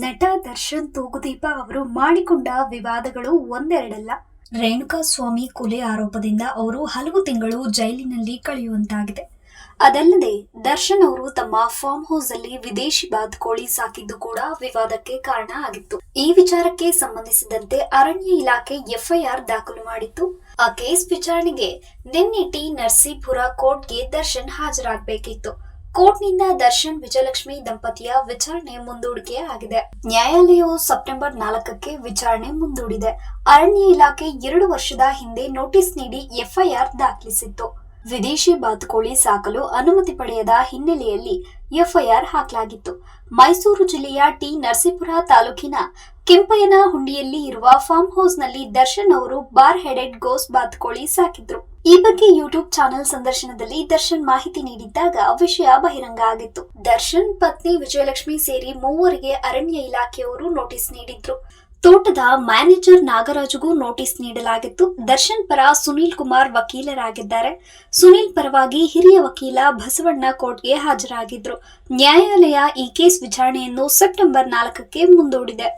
ನಟ ದರ್ಶನ್ ತೂಗುದೀಪ ಅವರು ಮಾಡಿಕೊಂಡ ವಿವಾದಗಳು ಒಂದೆರಡಲ್ಲ. ರೇಣುಕಾಸ್ವಾಮಿ ಕೊಲೆ ಆರೋಪದಿಂದ ಅವರು ಹಲವು ತಿಂಗಳು ಜೈಲಿನಲ್ಲಿ ಕಳೆಯುವಂತಾಗಿದೆ. ಅದಲ್ಲದೆ ದರ್ಶನ್ ಅವರು ತಮ್ಮ ಫಾರ್ಮ್ ಹೌಸ್ ಅಲ್ಲಿ ವಿದೇಶಿ ಬಾತುಕೋಳಿ ಸಾಕಿದ್ದು ಕೂಡ ವಿವಾದಕ್ಕೆ ಕಾರಣ ಆಗಿತ್ತು. ಈ ವಿಚಾರಕ್ಕೆ ಸಂಬಂಧಿಸಿದಂತೆ ಅರಣ್ಯ ಇಲಾಖೆ ಎಫ್ಐಆರ್ ದಾಖಲು ಮಾಡಿತ್ತು. ಆ ಕೇಸ್ ವಿಚಾರಣೆಗೆ ನಿನ್ನೆ ಟಿ ನರಸೀಪುರ ಕೋರ್ಟ್ಗೆ ದರ್ಶನ್ ಹಾಜರಾಗಬೇಕಿತ್ತು. ಕೋರ್ಟ್ನಿಂದ ದರ್ಶನ್ ವಿಜಯಲಕ್ಷ್ಮಿ ದಂಪತಿಯ ವಿಚಾರಣೆ ಮುಂದೂಡಿಕೆ ಆಗಿದೆ. ನ್ಯಾಯಾಲಯವು ಸೆಪ್ಟೆಂಬರ್ 4ಕ್ಕೆ ವಿಚಾರಣೆ ಮುಂದೂಡಿದೆ. ಅರಣ್ಯ ಇಲಾಖೆ 2 ವರ್ಷದ ಹಿಂದೆ ನೋಟಿಸ್ ನೀಡಿ ಎಫ್ಐಆರ್ ದಾಖಲಿಸಿತ್ತು. ವಿದೇಶಿ ಬಾತುಕೋಳಿ ಸಾಕಲು ಅನುಮತಿ ಪಡೆಯದ ಹಿನ್ನೆಲೆಯಲ್ಲಿ ಎಫ್ಐಆರ್ ಹಾಕಲಾಗಿತ್ತು. ಮೈಸೂರು ಜಿಲ್ಲೆಯ ಟಿ ನರಸೀಪುರ ತಾಲೂಕಿನ ಕೆಂಪಯ್ಯನಹುಂಡಿಯಲ್ಲಿ ಇರುವ ಫಾರ್ಮ್ ಹೌಸ್ ನಲ್ಲಿ ದರ್ಶನ್ ಅವರು ಬಾರ್ ಹೆಡೆಡ್ ಗೋಸ್ ಬಾತುಕೋಳಿ ಸಾಕಿದ್ರು. ಈ ಬಗ್ಗೆ ಯೂಟ್ಯೂಬ್ ಚಾನೆಲ್ ಸಂದರ್ಶನದಲ್ಲಿ ದರ್ಶನ್ ಮಾಹಿತಿ ನೀಡಿದ್ದಾಗ ವಿಷಯ ಬಹಿರಂಗ ಆಗಿತ್ತು. ದರ್ಶನ್ ಪತ್ನಿ ವಿಜಯಲಕ್ಷ್ಮಿ ಸೇರಿ 3 ಅರಣ್ಯ ಇಲಾಖೆಯವರು ನೋಟಿಸ್ ನೀಡಿದ್ರು. ತೋಟದ ಮ್ಯಾನೇಜರ್ ನಾಗರಾಜ್ಗೂ ನೋಟಿಸ್ ನೀಡಲಾಗಿತ್ತು. ದರ್ಶನ್ ಪರ ಸುನೀಲ್ ಕುಮಾರ್ ವಕೀಲರಾಗಿದ್ದಾರೆ. ಸುನೀಲ್ ಪರವಾಗಿ ಹಿರಿಯ ವಕೀಲ ಬಸವಣ್ಣ ಕೋರ್ಟ್ಗೆ ಹಾಜರಾಗಿದ್ರು. ನ್ಯಾಯಾಲಯ ಈ ಕೇಸ್ ವಿಚಾರಣೆಯನ್ನು ಸೆಪ್ಟೆಂಬರ್ 4ಕ್ಕೆ ಮುಂದೂಡಿದೆ.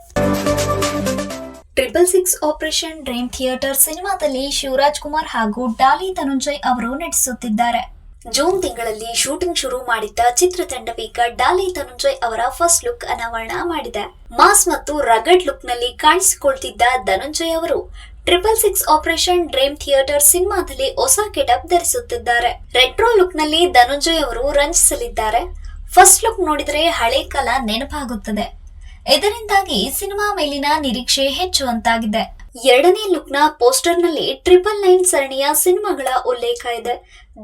666 ಆಪರೇಷನ್ ಡ್ರೀಮ್ ಥಿಯೇಟರ್ ಸಿನಿಮಾದಲ್ಲಿ ಶಿವರಾಜ್ ಕುಮಾರ್ ಹಾಗೂ ಡಾಲಿ ಧನಂಜಯ್ ಅವರು ನಟಿಸುತ್ತಿದ್ದಾರೆ. ಜೂನ್ ತಿಂಗಳಲ್ಲಿ ಶೂಟಿಂಗ್ ಶುರು ಮಾಡಿದ್ದ ಚಿತ್ರತಂಡವೀಗ ಡಾಲಿ ಧನಂಜಯ್ ಅವರ ಫಸ್ಟ್ ಲುಕ್ ಅನಾವರಣ ಮಾಡಿದೆ. ಮಾಸ್ ಮತ್ತು ರಗಡ್ ಲುಕ್ ನಲ್ಲಿ ಕಾಣಿಸಿಕೊಳ್ತಿದ್ದ ಧನಂಜಯ್ ಅವರು 666 ಆಪರೇಷನ್ ಡ್ರೀಮ್ ಥಿಯೇಟರ್ ಸಿನಿಮಾದಲ್ಲಿ ಹೊಸ ಗೆಟಪ್ ಧರಿಸುತ್ತಿದ್ದಾರೆ. ರೆಟ್ರೋ ಲುಕ್ ನಲ್ಲಿ ಧನಂಜಯ್ ಅವರು ರಂಜಿಸಲಿದ್ದಾರೆ. ಫಸ್ಟ್ ಲುಕ್ ನೋಡಿದರೆ ಹಳೆ ಕಾಲ ನೆನಪಾಗುತ್ತದೆ. ಇದರಿಂದಾಗಿ ಸಿನಿಮಾ ಮೇಲಿನ ನಿರೀಕ್ಷೆ ಹೆಚ್ಚುವಂತಾಗಿದೆ. 2ನೇ ಲುಕ್ ನ ಪೋಸ್ಟರ್ ನಲ್ಲಿ 999 ಸರಣಿಯ ಸಿನಿಮಾಗಳ ಉಲ್ಲೇಖ ಇದೆ.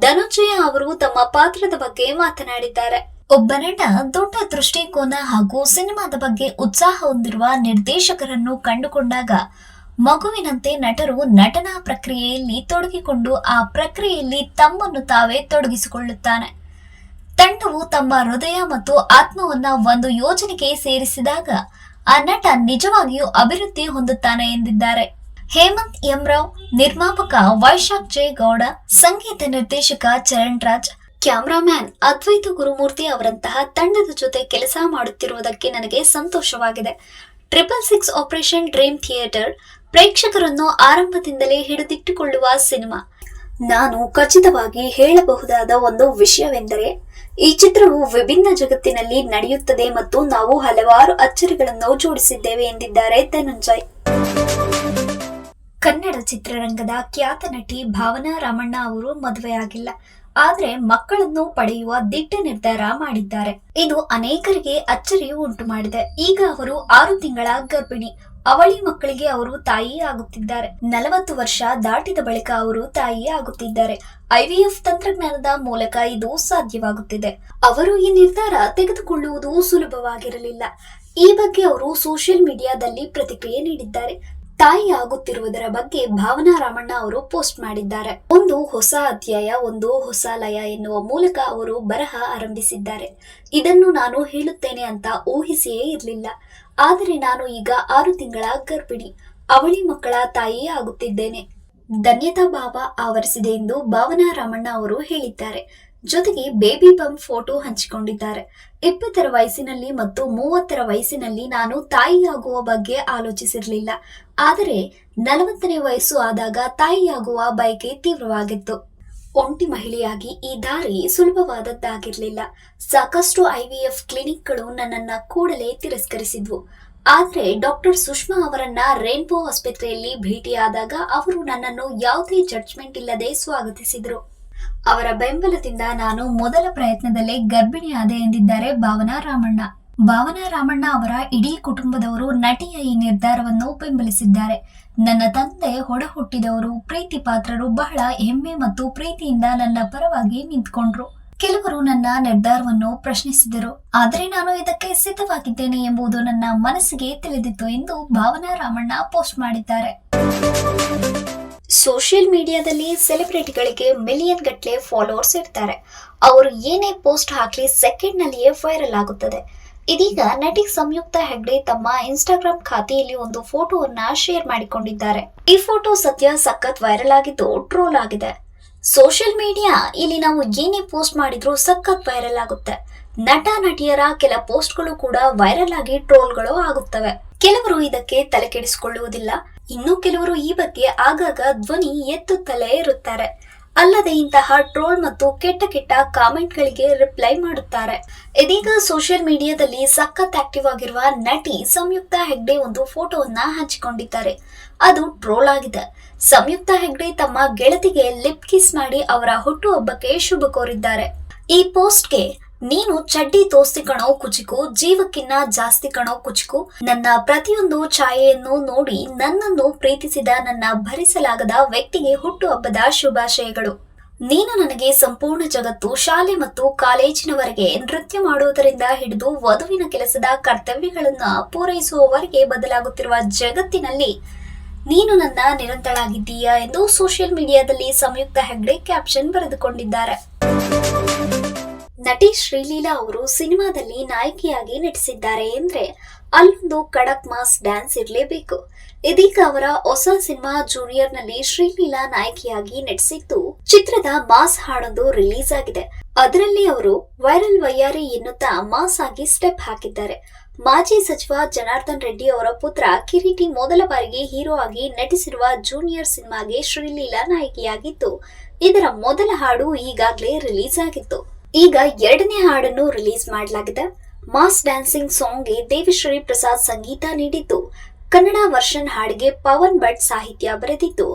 ಧನಂಜಯ ಅವರು ತಮ್ಮ ಪಾತ್ರದ ಬಗ್ಗೆ ಮಾತನಾಡಿದ್ದಾರೆ. ಒಬ್ಬ ನಟ ದೊಡ್ಡ ದೃಷ್ಟಿಕೋನ ಹಾಗೂ ಸಿನಿಮಾದ ಬಗ್ಗೆ ಉತ್ಸಾಹ ಹೊಂದಿರುವ ನಿರ್ದೇಶಕರನ್ನು ಕಂಡುಕೊಂಡಾಗ ಮಗುವಿನಂತೆ ನಟರು ನಟನಾ ಪ್ರಕ್ರಿಯೆಯಲ್ಲಿ ತೊಡಗಿಕೊಂಡು ಆ ಪ್ರಕ್ರಿಯೆಯಲ್ಲಿ ತಮ್ಮನ್ನು ತಾವೇ ತೊಡಗಿಸಿಕೊಳ್ಳುತ್ತಾನೆ. ತಂಡವು ತಮ್ಮ ಹೃದಯ ಮತ್ತು ಆತ್ಮವನ್ನ ಒಂದು ಯೋಜನೆಗೆ ಸೇರಿಸಿದಾಗ ಆ ನಟ ನಿಜವಾಗಿಯೂ ಅಭಿವೃದ್ಧಿ ಹೊಂದುತ್ತಾನೆ ಎಂದಿದ್ದಾರೆ. ಹೇಮಂತ್ ಎಂ ರಾವ್, ನಿರ್ಮಾಪಕ ವೈಶಾಖ್ ಜೆ ಗೌಡ, ಸಂಗೀತ ನಿರ್ದೇಶಕ ಚರಣ್ ರಾಜ್, ಕ್ಯಾಮರಾಮ್ಯಾನ್ ಅದ್ವೈತ ಗುರುಮೂರ್ತಿ ಅವರಂತಹ ತಂಡದ ಜೊತೆ ಕೆಲಸ ಮಾಡುತ್ತಿರುವುದಕ್ಕೆ ನನಗೆ ಸಂತೋಷವಾಗಿದೆ. 666 ಆಪರೇಷನ್ ಡ್ರೀಮ್ ಥಿಯೇಟರ್ ಪ್ರೇಕ್ಷಕರನ್ನು ಆರಂಭದಿಂದಲೇ ಹಿಡಿದಿಟ್ಟುಕೊಳ್ಳುವ ಸಿನಿಮಾ. ನಾನು ಖಚಿತವಾಗಿ ಹೇಳಬಹುದಾದ ಒಂದು ವಿಷಯವೆಂದರೆ ಈ ಚಿತ್ರವು ವಿಭಿನ್ನ ಜಗತ್ತಿನಲ್ಲಿ ನಡೆಯುತ್ತದೆ ಮತ್ತು ನಾವು ಹಲವಾರು ಅಚ್ಚರಿಗಳನ್ನು ಜೋಡಿಸಿದ್ದೇವೆ ಎಂದಿದ್ದಾರೆ ಧನಂಜಯ್. ಕನ್ನಡ ಚಿತ್ರರಂಗದ ಖ್ಯಾತ ನಟಿ ಭಾವನಾ ರಾಮಣ್ಣ ಅವರು ಮದುವೆಯಾಗಿಲ್ಲ, ಆದ್ರೆ ಮಕ್ಕಳನ್ನು ಪಡೆಯುವ ದಿಟ್ಟ ನಿರ್ಧಾರ ಮಾಡಿದ್ದಾರೆ. ಇದು ಅನೇಕರಿಗೆ ಅಚ್ಚರಿ ಉಂಟು ಮಾಡಿದೆ. ಈಗ ಅವರು 6 ತಿಂಗಳ ಗರ್ಭಿಣಿ. ಅವಳಿ ಮಕ್ಕಳಿಗೆ ಅವರು ತಾಯಿ ಆಗುತ್ತಿದ್ದಾರೆ. 40 ವರ್ಷ ದಾಟಿದ ಬಳಿಕ ಅವರು ತಾಯಿ ಆಗುತ್ತಿದ್ದಾರೆ. ಐವಿಎಫ್ ತಂತ್ರಜ್ಞಾನದ ಮೂಲಕ ಇದು ಸಾಧ್ಯವಾಗುತ್ತಿದೆ. ಅವರು ಈ ನಿರ್ಧಾರ ತೆಗೆದುಕೊಳ್ಳುವುದು ಸುಲಭವಾಗಿರಲಿಲ್ಲ. ಈ ಬಗ್ಗೆ ಅವರು ಸೋಷಿಯಲ್ ಮೀಡಿಯಾದಲ್ಲಿ ಪ್ರತಿಕ್ರಿಯೆ ನೀಡಿದ್ದಾರೆ. ತಾಯಿ ಆಗುತ್ತಿರುವುದರ ಬಗ್ಗೆ ಭಾವನಾ ರಾಮಣ್ಣ ಅವರು ಪೋಸ್ಟ್ ಮಾಡಿದ್ದಾರೆ. ಒಂದು ಹೊಸ ಅಧ್ಯಾಯ, ಒಂದು ಹೊಸ ಲಯ ಎನ್ನುವ ಮೂಲಕ ಅವರು ಬರಹ ಆರಂಭಿಸಿದ್ದಾರೆ. ಇದನ್ನು ನಾನು ಹೇಳುತ್ತೇನೆ ಅಂತ ಊಹಿಸಿಯೇ ಇರಲಿಲ್ಲ. ಆದರೆ ನಾನು ಈಗ 6 ತಿಂಗಳ ಗರ್ಭಿಣಿ, ಅವಳಿ ಮಕ್ಕಳ ತಾಯಿ ಆಗುತ್ತಿದ್ದೇನೆ. ಧನ್ಯತಾ ಭಾವ ಆವರಿಸಿದೆ ಎಂದು ಭಾವನಾ ರಾಮಣ್ಣ ಅವರು ಹೇಳಿದ್ದಾರೆ. ಜೊತೆಗೆ ಬೇಬಿ ಬಂಪ್ ಫೋಟೋ ಹಂಚಿಕೊಂಡಿದ್ದಾರೆ. 20ರ ವಯಸ್ಸಿನಲ್ಲಿ ಮತ್ತು 30ರ ವಯಸ್ಸಿನಲ್ಲಿ ನಾನು ತಾಯಿಯಾಗುವ ಬಗ್ಗೆ ಆಲೋಚಿಸಿರಲಿಲ್ಲ. ಆದರೆ 40ನೇ ವಯಸ್ಸು ಆದಾಗ ತಾಯಿಯಾಗುವ ಬಯಕೆ ತೀವ್ರವಾಗಿತ್ತು. ಒಂಟಿ ಮಹಿಳೆಯಾಗಿ ಈ ದಾರಿ ಸುಲಭವಾದದ್ದಾಗಿರಲಿಲ್ಲ. ಸಾಕಷ್ಟು ಐವಿಎಫ್ ಕ್ಲಿನಿಕ್ಗಳು ನನ್ನನ್ನ ಕೂಡಲೇ ತಿರಸ್ಕರಿಸಿದ್ವು. ಆದ್ರೆ ಡಾಕ್ಟರ್ ಸುಷ್ಮಾ ಅವರನ್ನ ರೇನ್ಬೋ ಆಸ್ಪತ್ರೆಯಲ್ಲಿ ಭೇಟಿಯಾದಾಗ ಅವರು ನನ್ನನ್ನು ಯಾವುದೇ ಜಡ್ಜ್ಮೆಂಟ್ ಇಲ್ಲದೆ ಸ್ವಾಗತಿಸಿದ್ರು. ಅವರ ಬೆಂಬಲದಿಂದ ನಾನು ಮೊದಲ ಪ್ರಯತ್ನದಲ್ಲೇ ಗರ್ಭಿಣಿಯಾದೆ ಎಂದಿದ್ದಾರೆ ಭಾವನಾ ರಾಮಣ್ಣ. ಭಾವನಾ ರಾಮಣ್ಣ ಅವರ ಇಡೀ ಕುಟುಂಬದವರು ನಟಿಯ ಈ ನಿರ್ಧಾರವನ್ನು ಬೆಂಬಲಿಸಿದ್ದಾರೆ. ನನ್ನ ತಂದೆ, ಒಡ ಹುಟ್ಟಿದವರು, ಪ್ರೀತಿ ಪಾತ್ರರು ಬಹಳ ಹೆಮ್ಮೆ ಮತ್ತು ಪ್ರೀತಿಯಿಂದ ನನ್ನ ಪರವಾಗಿ ನಿಂತ್ಕೊಂಡ್ರು. ಕೆಲವರು ನನ್ನ ನಿರ್ಧಾರವನ್ನು ಪ್ರಶ್ನಿಸಿದರು, ಆದರೆ ನಾನು ಇದಕ್ಕೆ ಸಿದ್ಧವಾಗಿದ್ದೇನೆ ಎಂಬುದು ನನ್ನ ಮನಸ್ಸಿಗೆ ತಿಳಿದಿತ್ತು ಎಂದು ಭಾವನಾ ರಾಮಣ್ಣ ಪೋಸ್ಟ್ ಮಾಡಿದ್ದಾರೆ. ಸೋಷಿಯಲ್ ಮೀಡಿಯಾದಲ್ಲಿ ಸೆಲೆಬ್ರಿಟಿಗಳಿಗೆ ಮಿಲಿಯನ್ ಗಟ್ಟಲೆ ಫಾಲೋವರ್ಸ್ ಇರ್ತಾರೆ. ಅವರು ಏನೇ ಪೋಸ್ಟ್ ಹಾಕಲಿ ಸೆಕೆಂಡ್ ನಲ್ಲಿಯೇ ವೈರಲ್ ಆಗುತ್ತದೆ. ಇದೀಗ ನಟಿ ಸಂಯುಕ್ತಾ ಹೆಗ್ಡೆ ತಮ್ಮ ಇನ್ಸ್ಟಾಗ್ರಾಮ್ ಖಾತೆಯಲ್ಲಿ ಒಂದು ಫೋಟೋವನ್ನ ಶೇರ್ ಮಾಡಿಕೊಂಡಿದ್ದಾರೆ. ಈ ಫೋಟೋ ಸದ್ಯ ಸಖತ್ ವೈರಲ್ ಆಗಿದ್ದು ಟ್ರೋಲ್ ಆಗಿದೆ. ಸೋಷಿಯಲ್ ಮೀಡಿಯಾ ಇಲ್ಲಿ ನಾವು ಏನೇ ಪೋಸ್ಟ್ ಮಾಡಿದ್ರೂ ಸಖತ್ ವೈರಲ್ ಆಗುತ್ತೆ. ನಟ ನಟಿಯರ ಕೆಲ ಪೋಸ್ಟ್ಗಳು ಕೂಡ ವೈರಲ್ ಆಗಿ ಟ್ರೋಲ್ಗಳು ಆಗುತ್ತವೆ. ಕೆಲವರು ಇದಕ್ಕೆ ತಲೆ ಕೆಡಿಸಿಕೊಳ್ಳುವುದಿಲ್ಲ, ಇನ್ನು ಕೆಲವರು ಈ ಬಗ್ಗೆ ಆಗಾಗ ಧ್ವನಿ ಎತ್ತುತ್ತಲೇ ಇರುತ್ತಾರೆ. ಅಲ್ಲದೆ ಇಂತಹ ಟ್ರೋಲ್ ಮತ್ತು ಕೆಟ್ಟ ಕೆಟ್ಟ ಕಾಮೆಂಟ್ಗಳಿಗೆ ರಿಪ್ಲೈ ಮಾಡುತ್ತಾರೆ. ಇದೀಗ ಸೋಷಿಯಲ್ ಮೀಡಿಯಾದಲ್ಲಿ ಸಖತ್ ಆಕ್ಟಿವ್ ಆಗಿರುವ ನಟಿ ಸಂಯುಕ್ತಾ ಹೆಗ್ಡೆ ಒಂದು ಫೋಟೋವನ್ನ ಹಂಚಿಕೊಂಡಿದ್ದಾರೆ. ಅದು ಟ್ರೋಲ್ ಆಗಿದೆ. ಸಂಯುಕ್ತಾ ಹೆಗ್ಡೆ ತಮ್ಮ ಗೆಳತಿಗೆ ಲಿಪ್ ಕಿಸ್ ಮಾಡಿ ಅವರ ಹುಟ್ಟುಹಬ್ಬಕ್ಕೆ ಶುಭ ಕೋರಿದ್ದಾರೆ. ಈ ಪೋಸ್ಟ್ಗೆ ನೀನು ಚಡ್ಡಿ ತೋಸ್ತಿ ಕಣೋ ಕುಚಿಕು, ಜೀವಕ್ಕಿನ್ನ ಜಾಸ್ತಿ ಕಣೋ ಕುಚಿಕು, ನನ್ನ ಪ್ರತಿಯೊಂದು ಛಾಯೆಯನ್ನು ನೋಡಿ ನನ್ನನ್ನು ಪ್ರೀತಿಸಿದ ನನ್ನ ಭರಿಸಲಾಗದ ವ್ಯಕ್ತಿಗೆ ಹುಟ್ಟುಹಬ್ಬದ ಶುಭಾಶಯಗಳು. ನೀನು ನನಗೆ ಸಂಪೂರ್ಣ ಜಗತ್ತು, ಶಾಲೆ ಮತ್ತು ಕಾಲೇಜಿನವರೆಗೆ ನೃತ್ಯ ಮಾಡುವುದರಿಂದ ಹಿಡಿದು ವಧುವಿನ ಕೆಲಸದ ಕರ್ತವ್ಯಗಳನ್ನ ಪೂರೈಸುವವರೆಗೆ ಬದಲಾಗುತ್ತಿರುವ ಜಗತ್ತಿನಲ್ಲಿ ನೀನು ನನ್ನ ನಿರಂತರಳಾಗಿದ್ದೀಯಾ ಎಂದು ಸೋಷಿಯಲ್ ಮೀಡಿಯಾದಲ್ಲಿ ಸಂಯುಕ್ತಾ ಹೆಗ್ಡೆ ಕ್ಯಾಪ್ಷನ್ ಬರೆದುಕೊಂಡಿದ್ದಾರೆ. ನಟಿ ಶ್ರೀಲೀಲಾ ಅವರು ಸಿನಿಮಾದಲ್ಲಿ ನಾಯಕಿಯಾಗಿ ನಟಿಸಿದ್ದಾರೆ ಎಂದ್ರೆ ಅಲ್ಲೊಂದು ಖಡಕ್ ಮಾಸ್ ಡ್ಯಾನ್ಸ್ ಇರಲೇಬೇಕು. ಇದೀಗ ಅವರ ಹೊಸ ಸಿನಿಮಾ ಜೂನಿಯರ್ ನಲ್ಲಿ ಶ್ರೀಲೀಲಾ ನಾಯಕಿಯಾಗಿ ನಟಿಸಿದ್ದು ಚಿತ್ರದ ಮಾಸ್ ಹಾಡೊಂದು ರಿಲೀಸ್ ಆಗಿದೆ. ಅದರಲ್ಲಿ ಅವರು ವೈರಲ್ ವಯ್ಯಾರಿ ಎನ್ನುತ್ತಾ ಮಾಸ್ ಆಗಿ ಸ್ಟೆಪ್ ಹಾಕಿದ್ದಾರೆ. ಮಾಜಿ ಸಚಿವ ಜನಾರ್ದನ್ ರೆಡ್ಡಿ ಅವರ ಪುತ್ರ ಕಿರೀಟಿ ಮೊದಲ ಬಾರಿಗೆ ಹೀರೋ ಆಗಿ ನಟಿಸಿರುವ ಜೂನಿಯರ್ ಸಿನಿಮಾಗೆ ಶ್ರೀಲೀಲಾ ನಾಯಕಿಯಾಗಿದ್ದು, ಇದರ ಮೊದಲ ಹಾಡು ಈಗಾಗಲೇ ರಿಲೀಸ್ ಆಗಿತ್ತು. ಈಗ ಎರಡನೇ ಹಾಡನ್ನು ರಿಲೀಸ್ ಮಾಡಲಾಗಿದೆ. ಮಾಸ್ ಡ್ಯಾನ್ಸಿಂಗ್ ಸಾಂಗ್ಗೆ ದೇವಿಶ್ರೀ ಪ್ರಸಾದ್ ಸಂಗೀತ ನೀಡಿದ್ದು, ಕನ್ನಡ ವರ್ಷನ್ ಹಾಡಿಗೆ ಪವನ್ ಭಟ್ ಸಾಹಿತ್ಯ ಬರೆದಿದ್ದು,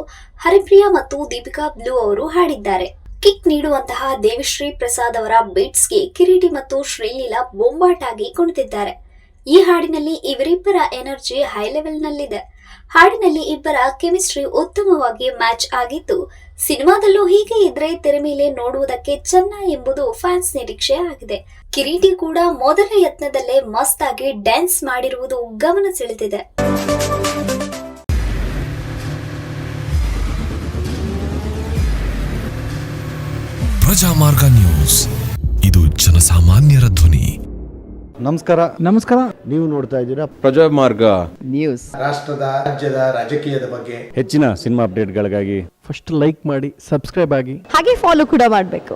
ಹರಿಪ್ರಿಯಾ ಮತ್ತು ದೀಪಿಕಾ ಬ್ಲೂ ಅವರು ಹಾಡಿದ್ದಾರೆ. ಕಿಕ್ ನೀಡುವಂತಹ ದೇವಿಶ್ರೀ ಪ್ರಸಾದ್ ಅವರ ಬೀಟ್ಸ್ಗೆ ಕಿರೀಟಿ ಮತ್ತು ಶ್ರೀಲೀಲಾ ಬೊಂಬಾಟಾಗಿ ಕುಣಿದಿದ್ದಾರೆ. ಈ ಹಾಡಿನಲ್ಲಿ ಇವರಿಬ್ಬರ ಎನರ್ಜಿ ಹೈ ಲೆವೆಲ್ ನಲ್ಲಿದೆ. ಹಾಡಿನಲ್ಲಿ ಇಬ್ಬರ ಕೆಮಿಸ್ಟ್ರಿ ಉತ್ತಮವಾಗಿ ಮ್ಯಾಚ್ ಆಗಿದ್ದು, ಸಿನಿಮಾದಲ್ಲೂ ಹೀಗೆ ಇದ್ರೆ ತೆರೆ ಮೇಲೆ ನೋಡುವುದಕ್ಕೆ ಚೆನ್ನ ಎಂಬುದು ಫ್ಯಾನ್ಸ್ ನಿರೀಕ್ಷೆ ಆಗಿದೆ. ಕಿರೀಟಿ ಕೂಡ ಮೊದಲ ಯತ್ನದಲ್ಲೇ ಮಸ್ತ್ ಆಗಿ ಡ್ಯಾನ್ಸ್ ಮಾಡಿರುವುದು ಗಮನ ಸೆಳೆದಿದೆ. ಪ್ರಜಾಮಾರ್ಗ ನ್ಯೂಸ್, ಇದು ಜನಸಾಮಾನ್ಯರ ಧ್ವನಿ. ನಮಸ್ಕಾರ. ನೀವು ನೋಡ್ತಾ ಇದ್ದೀರಾ ಪ್ರಜಾಮಾರ್ಗ ನ್ಯೂಸ್. ರಾಷ್ಟ್ರದ ರಾಜ್ಯದ ರಾಜಕೀಯದ ಬಗ್ಗೆ ಹೆಚ್ಚಿನ ಸಿನಿಮಾ ಅಪ್ಡೇಟ್ಗಳಿಗಾಗಿ ಫಸ್ಟ್ ಲೈಕ್ ಮಾಡಿ, ಸಬ್ಸ್ಕ್ರೈಬ್ ಆಗಿ, ಹಾಗೆ ಫಾಲೋ ಕೂಡ ಮಾಡಬೇಕು.